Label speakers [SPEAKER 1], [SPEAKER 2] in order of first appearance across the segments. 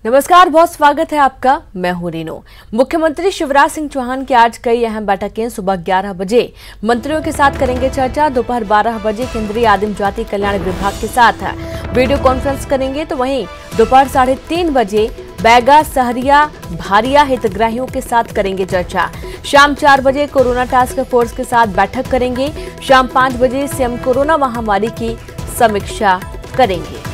[SPEAKER 1] नमस्कार, बहुत स्वागत है आपका। मैं हूं रीनू। मुख्यमंत्री शिवराज सिंह चौहान की आज कई अहम बैठकें सुबह 11 बजे मंत्रियों के साथ करेंगे चर्चा। दोपहर 12 बजे केंद्रीय आदिम जाति कल्याण विभाग के साथ वीडियो कॉन्फ्रेंस करेंगे, तो वहीं दोपहर 3:30 बजे बैगा, सहरिया, भारिया हितग्राहियों के साथ करेंगे चर्चा। शाम 4 बजे कोरोना टास्क फोर्स के साथ बैठक करेंगे। शाम 5 बजे सीएम कोरोना महामारी की समीक्षा करेंगे।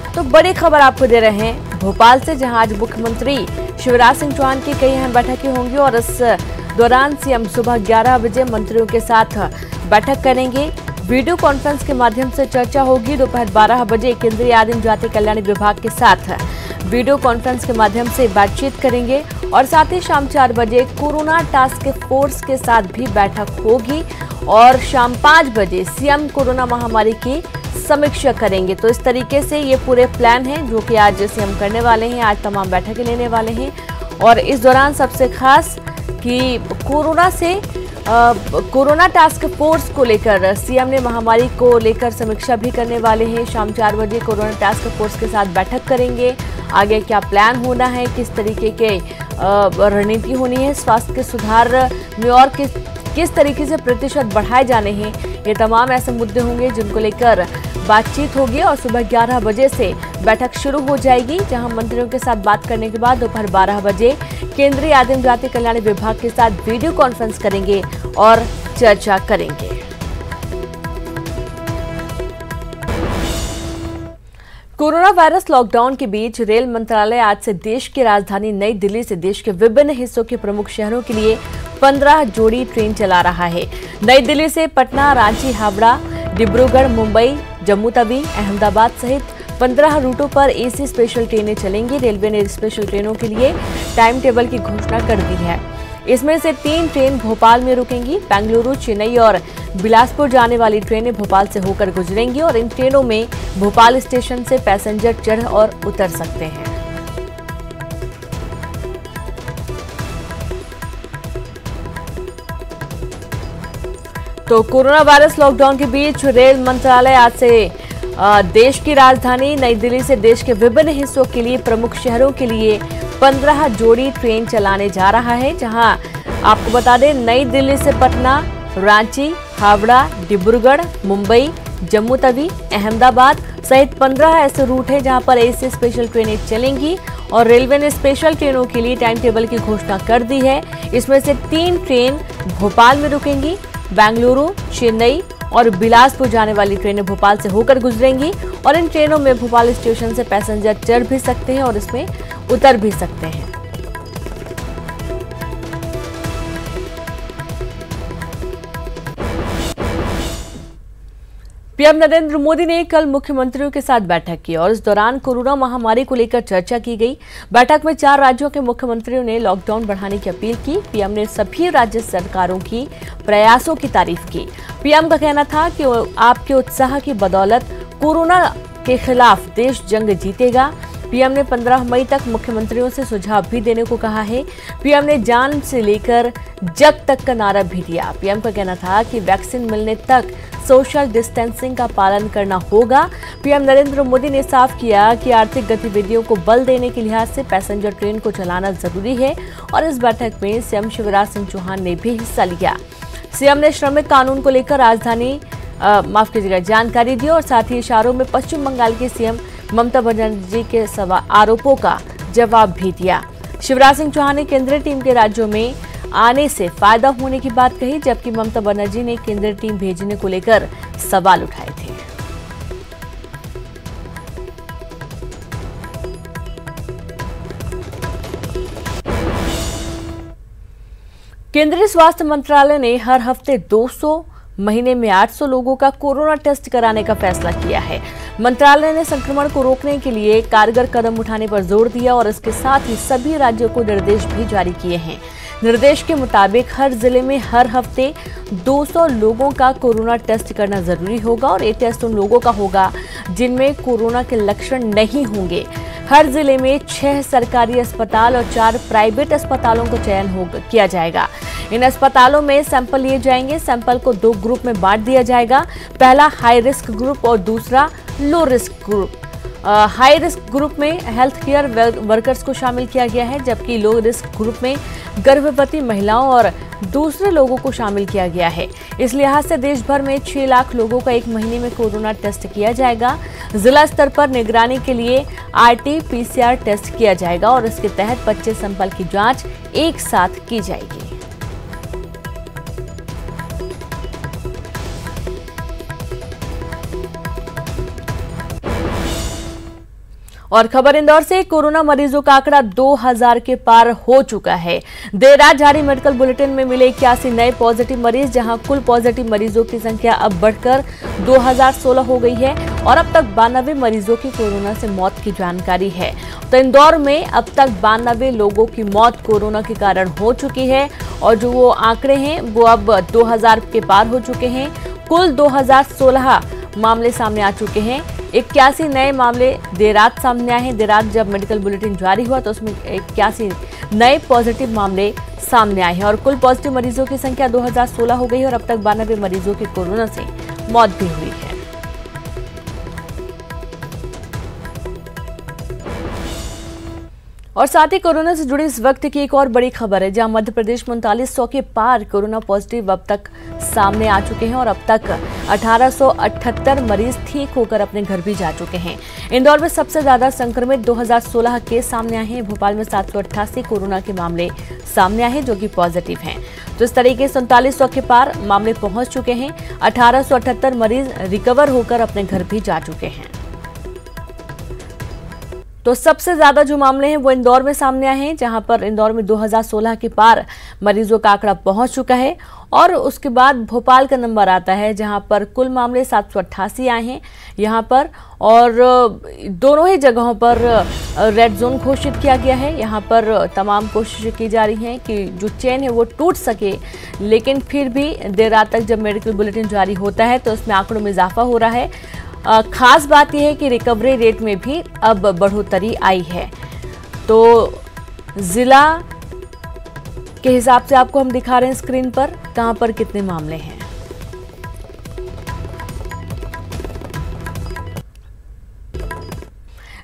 [SPEAKER 1] तो बड़ी खबर आपको दे रहे हैं भोपाल से, जहां आज मुख्यमंत्री शिवराज सिंह चौहान की कई अहम बैठकें होंगी और इस दौरान सीएम सुबह 11 बजे मंत्रियों के साथ बैठक करेंगे। वीडियो कॉन्फ्रेंस के माध्यम से चर्चा होगी। दोपहर 12 बजे केंद्रीय आदिम जाति कल्याण विभाग के साथ वीडियो कॉन्फ्रेंस के माध्यम से बातचीत करेंगे और साथ ही शाम 4 बजे कोरोना टास्क फोर्स के साथ भी बैठक होगी और शाम 5 बजे सीएम कोरोना महामारी की समीक्षा करेंगे। तो इस तरीके से ये पूरे प्लान हैं जो कि आज सीएम करने वाले हैं। आज तमाम बैठकें लेने वाले हैं और इस दौरान सबसे खास कि कोरोना टास्क फोर्स को लेकर सीएम ने महामारी को लेकर समीक्षा भी करने वाले हैं। शाम 4 बजे कोरोना टास्क फोर्स के साथ बैठक करेंगे। आगे क्या प्लान होना है, किस तरीके के रणनीति होनी है, स्वास्थ्य के सुधार में और किस तरीके से प्रतिशत बढ़ाए जाने हैं, ये तमाम ऐसे मुद्दे होंगे जिनको लेकर बातचीत होगी और सुबह 11 बजे से बैठक शुरू हो जाएगी, जहां मंत्रियों के साथ बात करने के बाद दोपहर 12 बजे केंद्रीय आदिम जाति कल्याण विभाग के साथ वीडियो कॉन्फ्रेंस करेंगे और चर्चा करेंगे। कोरोना वायरस लॉकडाउन के बीच रेल मंत्रालय आज से देश की राजधानी नई दिल्ली से देश के विभिन्न हिस्सों के प्रमुख शहरों के लिए 15 जोड़ी ट्रेन चला रहा है। नई दिल्ली से पटना, रांची, हावड़ा, डिब्रूगढ़, मुंबई, जम्मू तवी, अहमदाबाद सहित 15 रूटों पर एसी स्पेशल ट्रेनें चलेंगी। रेलवे ने स्पेशल ट्रेनों के लिए टाइम टेबल की घोषणा कर दी है। इसमें से 3 ट्रेन भोपाल में रुकेंगी। बेंगलुरु, चेन्नई और बिलासपुर जाने वाली ट्रेनें भोपाल से होकर गुजरेंगी और इन ट्रेनों में भोपाल स्टेशन से पैसेंजर चढ़ और उतर सकते हैं। तो कोरोना वायरस लॉकडाउन के बीच रेल मंत्रालय आज से देश की राजधानी नई दिल्ली से देश के विभिन्न हिस्सों के लिए प्रमुख शहरों के लिए 15 जोड़ी ट्रेन चलाने जा रहा है, जहां आपको बता दें नई दिल्ली से पटना, रांची, हावड़ा, डिब्रूगढ़, मुंबई, जम्मू तवी, अहमदाबाद सहित 15 ऐसे रूट हैं जहां पर एसी स्पेशल ट्रेनें चलेंगी और रेलवे ने स्पेशल ट्रेनों के लिए टाइम टेबल की घोषणा कर दी है। इसमें से 3 ट्रेन भोपाल में रुकेंगी। बेंगलुरु, चेन्नई और बिलासपुर जाने वाली ट्रेनें भोपाल से होकर गुजरेंगी और इन ट्रेनों में भोपाल स्टेशन से पैसेंजर चढ़ भी सकते हैं और इसमें उतर भी सकते हैं। पीएम नरेंद्र मोदी ने कल मुख्यमंत्रियों के साथ बैठक की और इस दौरान कोरोना महामारी को लेकर चर्चा की गई। बैठक में 4 राज्यों के मुख्यमंत्रियों ने लॉकडाउन बढ़ाने की अपील की। पीएम ने सभी राज्य सरकारों की प्रयासों की तारीफ की। पीएम का कहना था कि आपके उत्साह की बदौलत कोरोना के खिलाफ देश जंग जीतेगा। पीएम ने 15 मई तक मुख्यमंत्रियों से सुझाव भी देने को कहा है। पीएम ने जान से लेकर जग तक का नारा भी दिया। पीएम का कहना था कि वैक्सीन मिलने तक सोशल डिस्टेंसिंग का पालन करना होगा। पीएम नरेंद्र मोदी ने साफ किया कि आर्थिक गतिविधियों को बल देने के लिहाज से पैसेंजर ट्रेन को चलाना जरूरी है और इस बैठक में सीएम शिवराज सिंह चौहान ने भी हिस्सा लिया। सीएम ने श्रमिक कानून को लेकर जानकारी दी और साथ ही इशारों में पश्चिम बंगाल के सीएम ममता बनर्जी के आरोपों का जवाब भी दिया। शिवराज सिंह चौहान ने केंद्रीय टीम के राज्यों में आने से फायदा होने की बात कही, जबकि ममता बनर्जी ने केंद्रीय टीम भेजने को लेकर सवाल उठाए थे। केंद्रीय स्वास्थ्य मंत्रालय ने हर हफ्ते 200, महीने में 800 लोगों का कोरोना टेस्ट कराने का फैसला किया है। मंत्रालय ने संक्रमण को रोकने के लिए कारगर कदम उठाने पर जोर दिया और इसके साथ ही सभी राज्यों को निर्देश भी जारी किए हैं। निर्देश के मुताबिक हर जिले में हर हफ्ते 200 लोगों का कोरोना टेस्ट करना जरूरी होगा और ये टेस्ट उन लोगों का होगा जिनमें कोरोना के लक्षण नहीं होंगे। हर जिले में 6 सरकारी अस्पताल और 4 प्राइवेट अस्पतालों का चयन किया जाएगा। इन अस्पतालों में सैंपल लिए जाएंगे। सैंपल को 2 ग्रुप में बांट दिया जाएगा। पहला हाई रिस्क ग्रुप और दूसरा low risk group. High risk group में हेल्थ केयर वर्कर्स को शामिल किया गया है, जबकि लो रिस्क ग्रुप में गर्भवती महिलाओं और दूसरे लोगों को शामिल किया गया है। इस लिहाज से देश भर में 6 लाख लोगों का 1 महीने में कोरोना टेस्ट किया जाएगा। जिला स्तर पर निगरानी के लिए RT-PCR टेस्ट किया जाएगा और इसके तहत 25 सैंपल की जांच एक साथ की जाएगी। और खबर इंदौर से, कोरोना मरीजों का आंकड़ा 2000 के पार हो चुका है। देर रात जारी मेडिकल बुलेटिन में मिले 81 नए पॉजिटिव मरीज, जहां कुल पॉजिटिव मरीजों की संख्या अब बढ़कर 2016 हो गई है और अब तक 92 मरीजों की कोरोना से मौत की जानकारी है। तो इंदौर में अब तक 92 लोगों की मौत कोरोना के कारण हो चुकी है और जो वो आंकड़े हैं वो अब 2000 के पार हो चुके हैं। कुल 2016 मामले सामने आ चुके हैं। 81 नए मामले देर रात सामने आए हैं। देर रात जब मेडिकल बुलेटिन जारी हुआ तो उसमें 81 नए पॉजिटिव मामले सामने आए हैं और कुल पॉजिटिव मरीजों की संख्या 2016 हो गई है और अब तक 92 मरीजों की कोरोना से मौत भी हुई है। और साथ ही कोरोना से जुड़ी इस वक्त की एक और बड़ी खबर है, जहां मध्य प्रदेश में 3900 के पार कोरोना पॉजिटिव अब तक सामने आ चुके हैं और अब तक 1878 मरीज ठीक होकर अपने घर भी जा चुके हैं। इंदौर में सबसे ज्यादा संक्रमित 2016 केस सामने आए हैं। भोपाल में 788 कोरोना के मामले सामने आए हैं जो कि पॉजिटिव हैं। तो इस तरीके से 3900 के पार मामले पहुंच चुके हैं। 1878 मरीज रिकवर होकर अपने घर भी जा चुके हैं। तो सबसे ज्यादा जो मामले हैं वो इंदौर में सामने आए हैं, जहां पर इंदौर में 2016 के पार मरीजों का आंकड़ा पहुंच चुका है और उसके बाद भोपाल का नंबर आता है, जहां पर कुल मामले 788 आए हैं यहां पर। और दोनों ही जगहों पर रेड जोन घोषित किया गया है। यहां पर तमाम कोशिशें की जा रही हैं कि जो चेन है वो टूट सके, लेकिन फिर भी देर रात तक जब मेडिकल बुलेटिन जारी होता है तो इसमें आंकड़ों में इजाफा हो रहा है। खास बात यह है कि रिकवरी रेट में भी अब बढ़ोतरी आई है। तो जिला के हिसाब से आपको हम दिखा रहे हैं स्क्रीन पर कहां पर कितने मामले हैं।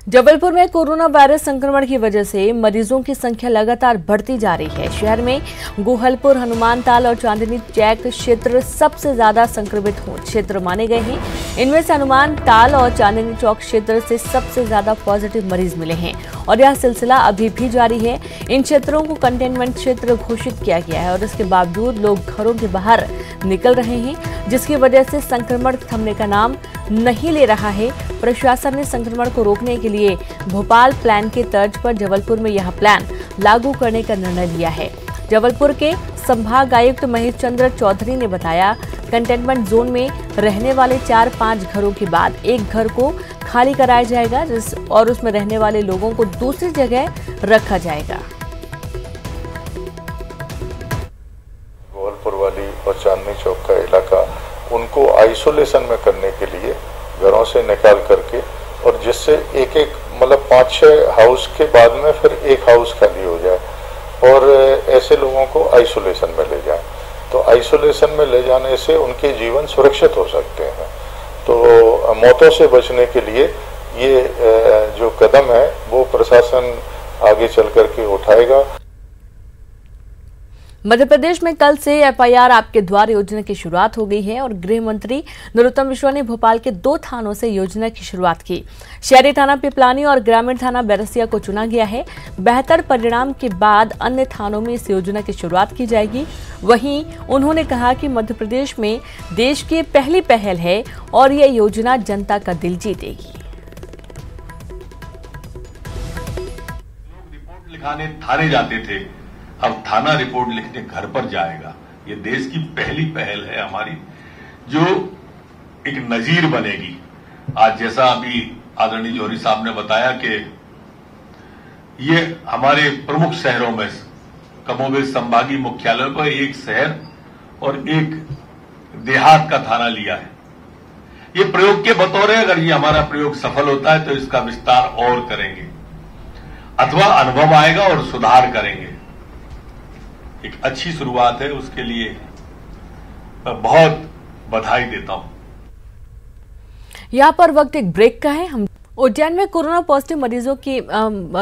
[SPEAKER 1] जबलपुर में कोरोना वायरस संक्रमण की वजह से मरीजों की संख्या लगातार बढ़ती जा रही है। शहर में गोहलपुर, हनुमानताल और चांदनी चौक क्षेत्र सबसे ज्यादा संक्रमित क्षेत्र माने गए हैं। इनमें से हनुमानताल और चांदनी चौक क्षेत्र से सबसे ज्यादा पॉजिटिव मरीज मिले हैं और यह सिलसिला अभी भी जारी है। इन क्षेत्रों को कंटेनमेंट क्षेत्र घोषित किया गया है और इसके बावजूद लोग घरों के बाहर निकल रहे हैं, जिसकी वजह से संक्रमण थमने का नाम नहीं ले रहा है। प्रशासन ने संक्रमण को रोकने के लिए भोपाल प्लान के तर्ज पर जबलपुर में यह प्लान लागू करने का निर्णय लिया है। जबलपुर के संभाग आयुक्त महेश चंद्र चौधरी ने बताया, कंटेनमेंट जोन में रहने वाले 4-5 घरों के बाद एक घर को खाली कराया जाएगा और उसमें रहने वाले लोगों को दूसरी जगह रखा जाएगा।
[SPEAKER 2] गोहलपुर वाली और चांदनी चौक का इलाका, उनको आइसोलेशन में करने के लिए घरों से निकाल करके, और जिससे एक मतलब 5-6 हाउस के बाद में फिर एक हाउस खाली हो जाए और ऐसे लोगों को आइसोलेशन में ले जाए। तो आइसोलेशन में ले जाने से उनके जीवन सुरक्षित हो सकते हैं। तो मौतों से बचने के लिए ये जो कदम है वो प्रशासन आगे चल करके उठाएगा।
[SPEAKER 1] मध्य प्रदेश में कल से FIR आपके द्वार योजना की शुरुआत हो गई है और गृह मंत्री नरोत्तम मिश्रा ने भोपाल के 2 थानों से योजना की शुरुआत की। शहरी थाना पिपलानी और ग्रामीण थाना बैरसिया को चुना गया है। बेहतर परिणाम के बाद अन्य थानों में इस योजना की शुरुआत की जाएगी। वहीं उन्होंने कहा कि मध्य प्रदेश में देश की पहली पहल है और यह योजना जनता का दिल जीतेगी।
[SPEAKER 3] लोग रिपोर्ट लिखाने थाने जाते थे, अब थाना रिपोर्ट लिखने घर पर जाएगा। ये देश की पहली पहल है हमारी, जो एक नजीर बनेगी। आज जैसा अभी आदरणीय जौहरी साहब ने बताया कि ये हमारे प्रमुख शहरों में कमोबेश संभागीय मुख्यालयों पर एक शहर और एक देहात का थाना लिया है। ये प्रयोग के बतौर है, अगर ये हमारा प्रयोग सफल होता है तो इसका विस्तार और करेंगे अथवा अनुभव आएगा और सुधार करेंगे। एक अच्छी शुरुआत है, उसके लिए मैं बहुत बधाई देता हूं।
[SPEAKER 1] यहाँ पर वक्त एक ब्रेक का है। हम उज्जैन में कोरोना पॉजिटिव मरीजों की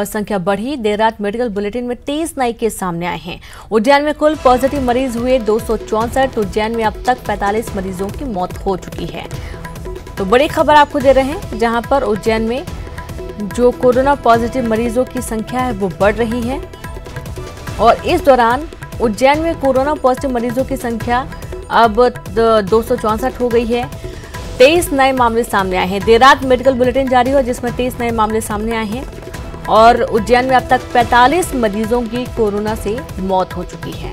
[SPEAKER 1] संख्या बढ़ी। देर रात मेडिकल बुलेटिन में 23 नए केस सामने आए हैं। उज्जैन में कुल पॉजिटिव मरीज हुए 264। उज्जैन में अब तक 45 मरीजों की मौत हो चुकी है। तो बड़ी खबर आपको दे रहे हैं, जहां पर उज्जैन में जो कोरोना पॉजिटिव मरीजों की संख्या है वो बढ़ रही है और इस दौरान उज्जैन में कोरोना पॉजिटिव मरीजों की संख्या अब 264 हो गई है। 23 नए मामले सामने आए हैं। देर रात मेडिकल बुलेटिन जारी हुआ जिसमें 23 नए मामले सामने आए हैं और उज्जैन में अब तक 45 मरीजों की कोरोना से मौत हो चुकी है।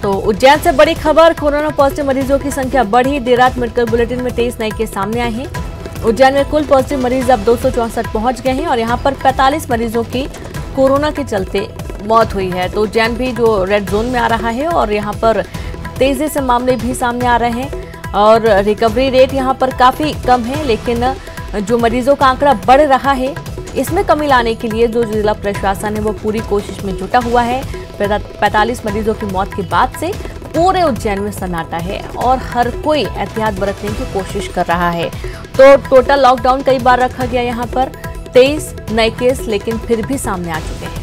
[SPEAKER 1] तो उज्जैन से बड़ी खबर, कोरोना पॉजिटिव मरीजों की संख्या बढ़ी। देर रात मेडिकल बुलेटिन में 23 नए केस सामने आए हैं। उज्जैन में कुल पॉजिटिव मरीज अब 264 पहुंच गए हैं और यहां पर 45 मरीजों की कोरोना के चलते मौत हुई है। तो उज्जैन भी जो रेड जोन में आ रहा है और यहां पर तेजी से मामले भी सामने आ रहे हैं और रिकवरी रेट यहां पर काफी कम है, लेकिन जो मरीजों का आंकड़ा बढ़ रहा है इसमें कमी लाने के लिए जो जिला प्रशासन है वो पूरी कोशिश में जुटा हुआ है। 45 मरीजों की मौत के बाद से पूरे उज्जैन में सन्नाटा है और हर कोई एहतियात बरतने की कोशिश कर रहा है। तो टोटल लॉकडाउन कई बार रखा गया यहाँ पर, 23 नए केस लेकिन फिर भी सामने आ चुके हैं।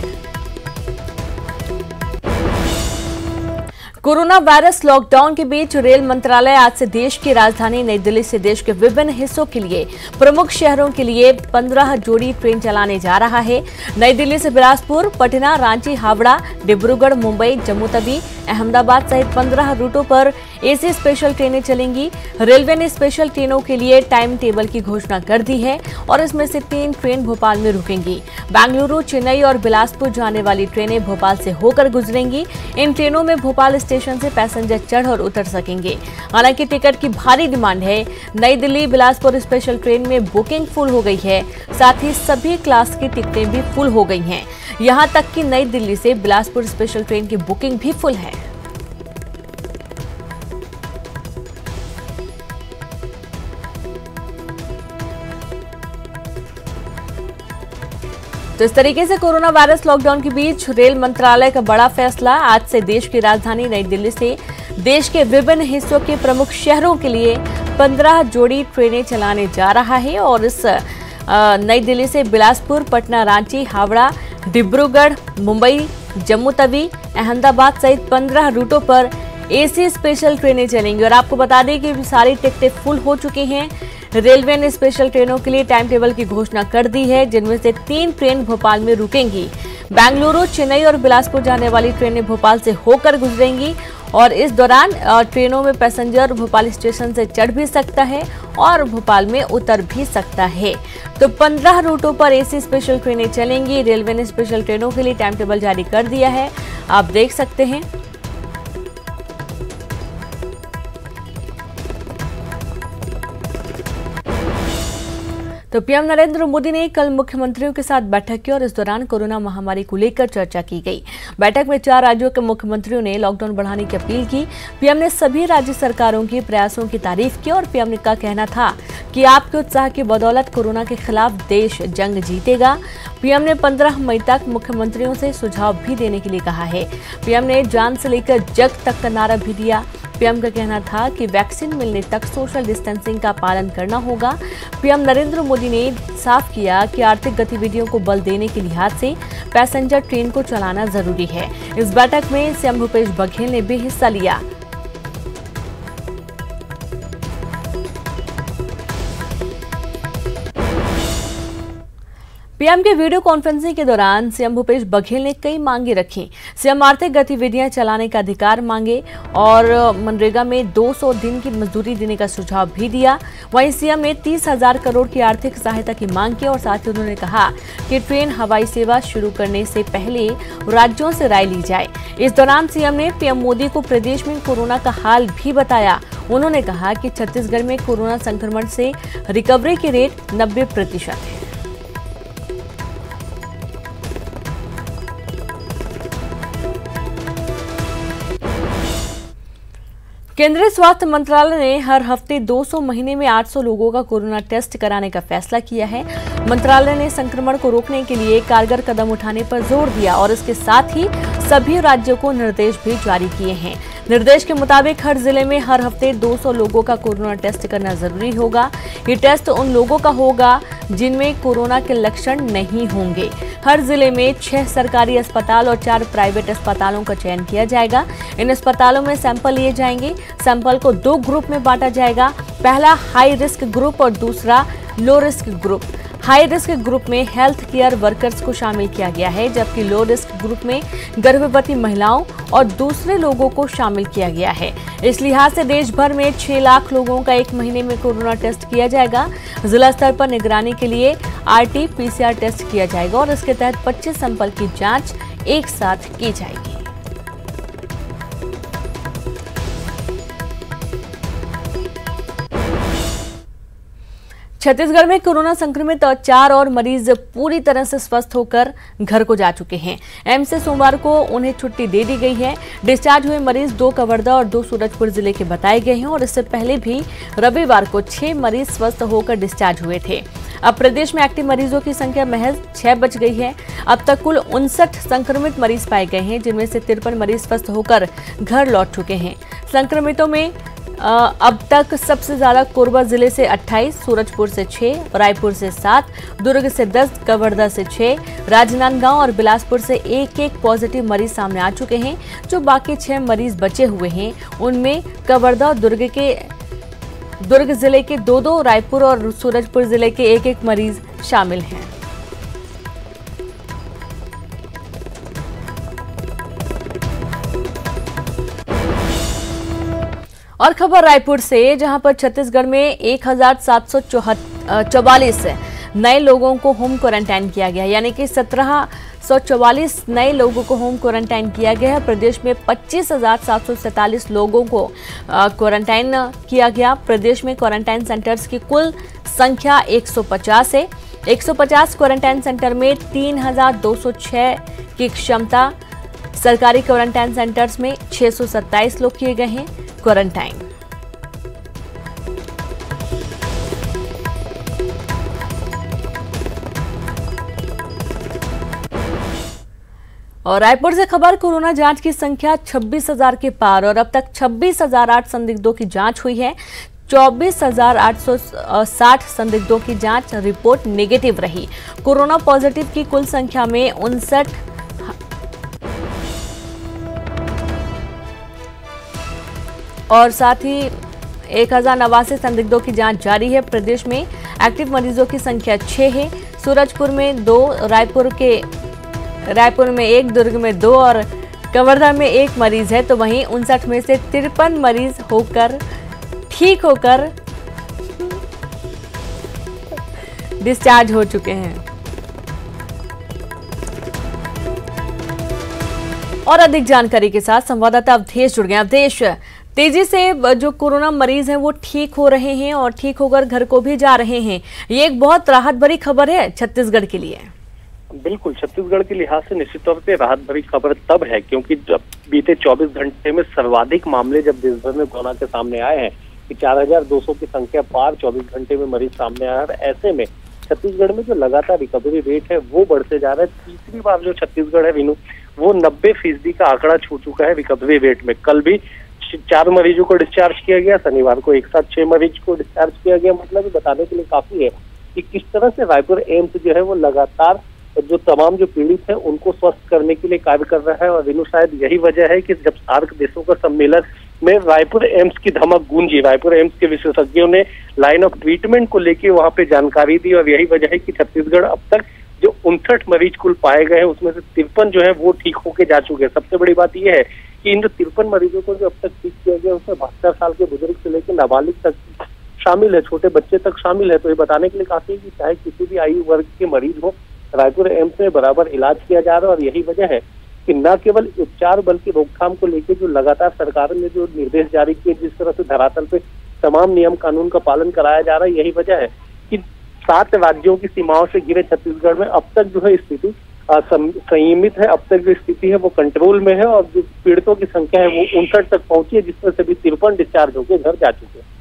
[SPEAKER 1] कोरोना वायरस लॉकडाउन के बीच रेल मंत्रालय आज से देश की राजधानी नई दिल्ली से देश के विभिन्न हिस्सों के लिए प्रमुख शहरों के लिए 15 जोड़ी ट्रेन चलाने जा रहा है। नई दिल्ली से बिलासपुर, पटना, रांची, हावड़ा, डिब्रूगढ़, मुंबई, जम्मू तवी, अहमदाबाद सहित 15 रूटों पर एसी स्पेशल ट्रेनें चलेंगी। रेलवे ने स्पेशल ट्रेनों के लिए टाइम टेबल की घोषणा कर दी है और इसमें से 3 ट्रेन भोपाल में रुकेंगी। बेंगलुरु, चेन्नई और बिलासपुर जाने वाली ट्रेनें भोपाल से होकर गुजरेंगी। इन ट्रेनों में भोपाल स्टेशन से पैसेंजर चढ़ और उतर सकेंगे। हालांकि टिकट की भारी डिमांड है। नई दिल्ली बिलासपुर स्पेशल ट्रेन में बुकिंग फुल हो गई है, साथ ही सभी क्लास की टिकटें भी फुल हो गई हैं। यहां तक कि नई दिल्ली से बिलासपुर स्पेशल ट्रेन की बुकिंग भी फुल है। तो इस तरीके से कोरोना वायरस लॉकडाउन के बीच रेल मंत्रालय का बड़ा फैसला। आज से देश की राजधानी नई दिल्ली से देश के विभिन्न हिस्सों के प्रमुख शहरों के लिए 15 जोड़ी ट्रेनें चलाने जा रहा है और इस नई दिल्ली से बिलासपुर, पटना, रांची, हावड़ा, डिब्रूगढ़, मुंबई, जम्मू तवी, अहमदाबाद सहित 15 रूटों पर एसी स्पेशल ट्रेनें चलेंगी। और आपको बता दें कि सारी टिकटें फुल हो चुकी हैं। रेलवे ने स्पेशल ट्रेनों के लिए टाइम टेबल की घोषणा कर दी है, जिनमें से 3 ट्रेन भोपाल में रुकेंगी। बेंगलुरु, चेन्नई और बिलासपुर जाने वाली ट्रेनें भोपाल से होकर गुजरेंगी और इस दौरान ट्रेनों में पैसेंजर भोपाल स्टेशन से चढ़ भी सकता है और भोपाल में उतर भी सकता है। तो 15 रूटों पर एसी स्पेशल ट्रेनें चलेंगी। रेलवे ने स्पेशल ट्रेनों के लिए टाइम टेबल जारी कर दिया है, आप देख सकते हैं। तो पीएम नरेंद्र मोदी ने कल मुख्यमंत्रियों के साथ बैठक की और इस दौरान कोरोना महामारी को लेकर चर्चा की गई। बैठक में 4 राज्यों के मुख्यमंत्रियों ने लॉकडाउन बढ़ाने की अपील की। पीएम ने सभी राज्य सरकारों के प्रयासों की तारीफ की और पीएम का कहना था कि आपके उत्साह की बदौलत कोरोना के खिलाफ देश जंग जीतेगा। पीएम ने 15 मई तक मुख्यमंत्रियों से सुझाव भी देने के लिए कहा है। पीएम ने जान से लेकर जग तक का नारा भी दिया। पीएम का कहना था कि वैक्सीन मिलने तक सोशल डिस्टेंसिंग का पालन करना होगा। पीएम नरेंद्र मोदी ने साफ किया कि आर्थिक गतिविधियों को बल देने के लिहाज से पैसेंजर ट्रेन को चलाना जरूरी है। इस बैठक में सीएम भूपेश बघेल ने भी हिस्सा लिया। पीएम के वीडियो कॉन्फ्रेंसिंग के दौरान सीएम भूपेश बघेल ने कई मांगे रखी। सीएम आर्थिक गतिविधियां चलाने का अधिकार मांगे और मनरेगा में 200 दिन की मजदूरी देने का सुझाव भी दिया। वहीं सीएम ने 30,000 करोड़ की आर्थिक सहायता की मांग की और साथ ही उन्होंने कहा कि ट्रेन हवाई सेवा शुरू करने से पहले राज्यों से राय ली जाए। इस दौरान सीएम ने पीएम मोदी को प्रदेश में कोरोना का हाल भी बताया। उन्होंने कहा कि छत्तीसगढ़ में कोरोना संक्रमण से रिकवरी की रेट 90% है। केंद्रीय स्वास्थ्य मंत्रालय ने हर हफ्ते 200 महीने में 800 लोगों का कोरोना टेस्ट कराने का फैसला किया है। मंत्रालय ने संक्रमण को रोकने के लिए कारगर कदम उठाने पर जोर दिया और इसके साथ ही सभी राज्यों को निर्देश भी जारी किए हैं। निर्देश के मुताबिक हर जिले में हर हफ्ते 200 लोगों का कोरोना टेस्ट करना जरूरी होगा। ये टेस्ट उन लोगों का होगा जिनमें कोरोना के लक्षण नहीं होंगे। हर जिले में 6 सरकारी अस्पताल और 4 प्राइवेट अस्पतालों का चयन किया जाएगा। इन अस्पतालों में सैंपल लिए जाएंगे। सैंपल को 2 ग्रुप में बांटा जाएगा। पहला हाई रिस्क ग्रुप और दूसरा low risk group. High risk group में हेल्थ केयर वर्कर्स को शामिल किया गया है, जबकि लो रिस्क ग्रुप में गर्भवती महिलाओं और दूसरे लोगों को शामिल किया गया है। इस लिहाज से देश भर में 6 लाख लोगों का 1 महीने में कोरोना टेस्ट किया जाएगा। जिला स्तर पर निगरानी के लिए RT-PCR टेस्ट किया जाएगा और इसके तहत 25 सैंपल की जांच एक साथ की जाएगी। छत्तीसगढ़ में कोरोना संक्रमित 4 और मरीज पूरी तरह से स्वस्थ होकर घर को जा चुके हैं। एम्स से सोमवार को उन्हें छुट्टी दे दी गई है। डिस्चार्ज हुए मरीज 2 कवर्धा और 2 सूरजपुर जिले के बताए गए हैं और इससे पहले भी रविवार को 6 मरीज स्वस्थ होकर डिस्चार्ज हुए थे। अब प्रदेश में एक्टिव मरीजों की संख्या महज 6 बच गई है। अब तक कुल 59 संक्रमित मरीज पाए गए हैं, जिनमें से 53 मरीज स्वस्थ होकर घर लौट चुके हैं। संक्रमितों में अब तक सबसे ज्यादा कोरबा जिले से 28, सूरजपुर से 6, रायपुर से 7, दुर्ग से 10, कवर्धा से 6, राजनांदगांव और बिलासपुर से 1-1 पॉजिटिव मरीज सामने आ चुके हैं। जो बाकी 6 मरीज बचे हुए हैं उनमें कवर्धा और दुर्ग जिले के 2-2, रायपुर और सूरजपुर जिले के 1-1 मरीज शामिल हैं। और खबर रायपुर से, जहां पर छत्तीसगढ़ में 1744 नए लोगों को होम क्वारंटाइन किया गया, यानी कि 1744 नए लोगों को होम क्वारंटाइन किया गया है। प्रदेश में 25,747 लोगों को क्वारंटाइन किया गया। प्रदेश में क्वारंटाइन सेंटर्स की कुल संख्या 150 है। 150 क्वारंटाइन सेंटर में 3,206 की क्षमता। सरकारी क्वारंटाइन सेंटर्स में 627 लोग किए गए हैं क्वारंटाइन। और रायपुर से खबर, कोरोना जांच की संख्या 26,000 के पार और अब तक 26,008 संदिग्धों की जांच हुई है। 24,860 संदिग्धों की जांच रिपोर्ट नेगेटिव रही। कोरोना पॉजिटिव की कुल संख्या में 59 और साथ ही 1089 संदिग्धों की जांच जारी है। प्रदेश में एक्टिव मरीजों की संख्या 6 है। सूरजपुर में 2, रायपुर में 1, दुर्ग में 2 और कवर्धा में 1 मरीज है। तो वहीं 59 में से 53 मरीज ठीक होकर डिस्चार्ज हो चुके हैं। और अधिक जानकारी के साथ संवाददाता अवधेश जुड़ गए। अवधेश, तेजी से जो कोरोना मरीज हैं वो ठीक हो रहे हैं और ठीक होकर घर को भी जा रहे हैं। ये एक बहुत राहत भरी खबर है छत्तीसगढ़ के लिए।
[SPEAKER 4] बिल्कुल, छत्तीसगढ़ के लिहाज से निश्चित तौर पे राहत भरी खबर तब है क्योंकि जब बीते 24 घंटे में सर्वाधिक मामले जब देश भर में कोरोना के सामने आए हैं कि 4,200 की संख्या पार 24 घंटे में मरीज सामने आया है। ऐसे में छत्तीसगढ़ में जो लगातार रिकवरी रेट है वो बढ़ते जा रहा है। तीसरी बार जो छत्तीसगढ़ है विनू, वो 90% का आंकड़ा छू चुका है रिकवरी रेट में। कल भी 4 मरीजों को डिस्चार्ज किया गया, शनिवार को एक साथ 6 मरीज को डिस्चार्ज किया गया। मतलब बताने के लिए काफी है कि किस तरह से रायपुर एम्स जो है वो लगातार जो तमाम जो पीड़ित है उनको स्वस्थ करने के लिए कार्य कर रहा है। और विनू, शायद यही वजह है कि जब सार्क देशों का सम्मेलन में रायपुर एम्स की धमक गूंजी, रायपुर एम्स के विशेषज्ञों ने लाइन ऑफ ट्रीटमेंट को लेकर वहां पे जानकारी दी और यही वजह है कि छत्तीसगढ़ अब तक जो 59 मरीज कुल पाए गए हैं उसमें से 53 जो है वो ठीक होके जा चुके हैं। सबसे बड़ी बात यह है कि इन जो 53 मरीजों को जो अब तक ठीक किया गया उसमें 72 साल के बुजुर्ग से लेकर नाबालिग तक शामिल है, छोटे बच्चे तक शामिल है। तो ये बताने के लिए काफी है कि चाहे किसी भी आयु वर्ग के मरीज हो, रायपुर एम्स में बराबर इलाज किया जा रहा है। और यही वजह है कि न केवल उपचार बल्कि रोकथाम को लेकर जो लगातार सरकार ने जो निर्देश जारी किए, जिस तरह से धरातल पे तमाम नियम कानून का पालन कराया जा रहा है, यही वजह है कि 7 राज्यों की सीमाओं से घिरे छत्तीसगढ़ में अब तक जो है स्थिति संयमित है। अब तक जो स्थिति है वो कंट्रोल में है और जो पीड़ितों की संख्या है वो 59 तक पहुंची है, जिसमें से भी 53 डिस्चार्ज होकर घर जा चुके हैं।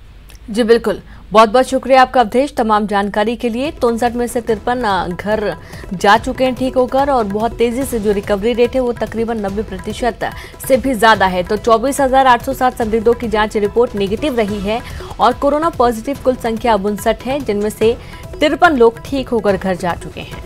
[SPEAKER 1] जी बिल्कुल, बहुत बहुत शुक्रिया आपका अवधेश तमाम जानकारी के लिए। 63 में से 53 घर जा चुके हैं ठीक होकर और बहुत तेजी से जो रिकवरी रेट है वो तकरीबन 90% से भी ज्यादा है। तो 24,807 संदिग्धों की जांच रिपोर्ट नेगेटिव रही है और कोरोना पॉजिटिव कुल संख्या 59 है, जिनमें से 53 लोग ठीक होकर घर जा चुके हैं।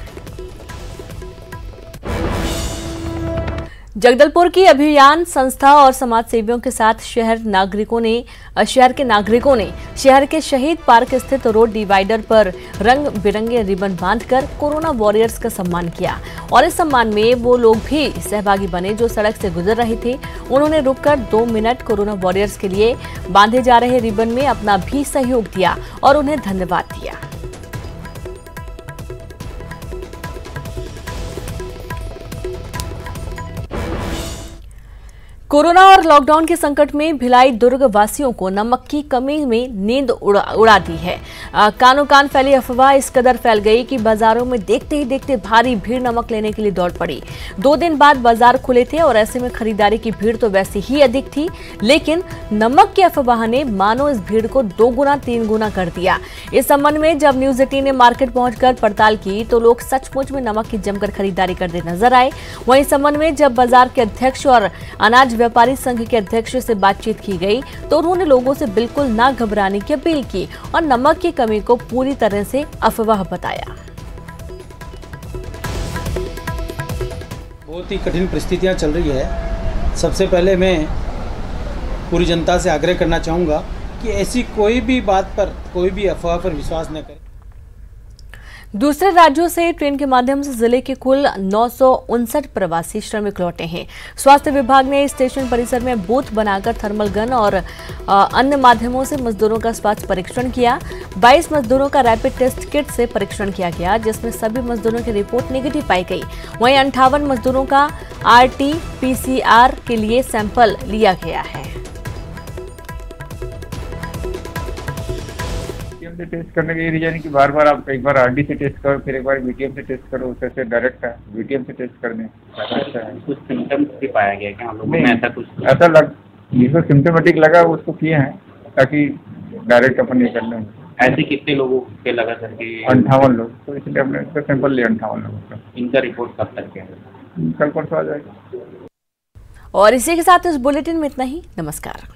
[SPEAKER 1] जगदलपुर की अभियान संस्था और समाज सेवियों के साथ शहर के नागरिकों ने शहर के शहीद पार्क स्थित रोड डिवाइडर पर रंग बिरंगे रिबन बांधकर कोरोना वॉरियर्स का सम्मान किया और इस सम्मान में वो लोग भी सहभागी बने जो सड़क से गुजर रहे थे। उन्होंने रुककर 2 मिनट कोरोना वॉरियर्स के लिए बांधे जा रहे रिबन में अपना भी सहयोग दिया और उन्हें धन्यवाद दिया। कोरोना और लॉकडाउन के संकट में भिलाई दुर्ग वासियों को नमक की कमी में नींद उड़ा दी है। कानों कान फैली अफवाह इस कदर फैल गई कि बाजारों में देखते ही देखते भारी भीड़ नमक लेने के लिए दौड़ पड़ी। 2 दिन बाद बाजार खुले थे और ऐसे में खरीदारी की भीड़ तो वैसे ही अधिक थी, लेकिन नमक की अफवाह ने मानो इस भीड़ को 2 गुना 3 गुना कर दिया। इस संबंध में जब न्यूज 18 ने मार्केट पहुंचकर पड़ताल की तो लोग सचमुच में नमक की जमकर खरीदारी करते नजर आए। वहीं इस संबंध में जब बाजार के अध्यक्ष और अनाज व्यापारी संघ के अध्यक्ष से बातचीत की गई तो उन्होंने लोगों से बिल्कुल ना घबराने की अपील की और नमक की कमी को पूरी तरह से अफवाह बताया।
[SPEAKER 5] बहुत ही कठिन परिस्थितियां चल रही है। सबसे पहले मैं पूरी जनता से आग्रह करना चाहूँगा कि ऐसी कोई भी बात पर, कोई भी अफवाह पर विश्वास न करें।
[SPEAKER 1] दूसरे राज्यों से ट्रेन के माध्यम से जिले के कुल 959 प्रवासी श्रमिक लौटे हैं। स्वास्थ्य विभाग ने स्टेशन परिसर में बूथ बनाकर थर्मल गन और अन्य माध्यमों से मजदूरों का स्वास्थ्य परीक्षण किया। 22 मजदूरों का रैपिड टेस्ट किट से परीक्षण किया गया, जिसमें सभी मजदूरों की रिपोर्ट नेगेटिव पाई गई। वहीं 58 मजदूरों का RT-PCR के लिए सैंपल लिया गया है।
[SPEAKER 6] से टेस्ट करने का ये रीजन है कि बार बार आप एक बार RD से टेस्ट करो, फिर एक बार BTM से टेस्ट करो, उससे डायरेक्ट है BTM से टेस्ट करने
[SPEAKER 7] कुछ सिम्टम्स भी पाया गया क्या हम लोगों में? ऐसा कुछ
[SPEAKER 6] जिसको सिम्टोमेटिक लगा उसको किए हैं ताकि डायरेक्ट अपन ये करना है।
[SPEAKER 7] ऐसे कितने लोगों के लगा सर?
[SPEAKER 6] 58 लोग, तो इसलिए हमने इसका सैंपल लिया 58 लोगों का।
[SPEAKER 7] इनका रिपोर्ट कब तक है?
[SPEAKER 6] कल परसों आ जाएगा।
[SPEAKER 1] और इसी के साथ इस बुलेटिन में इतना ही। नमस्कार।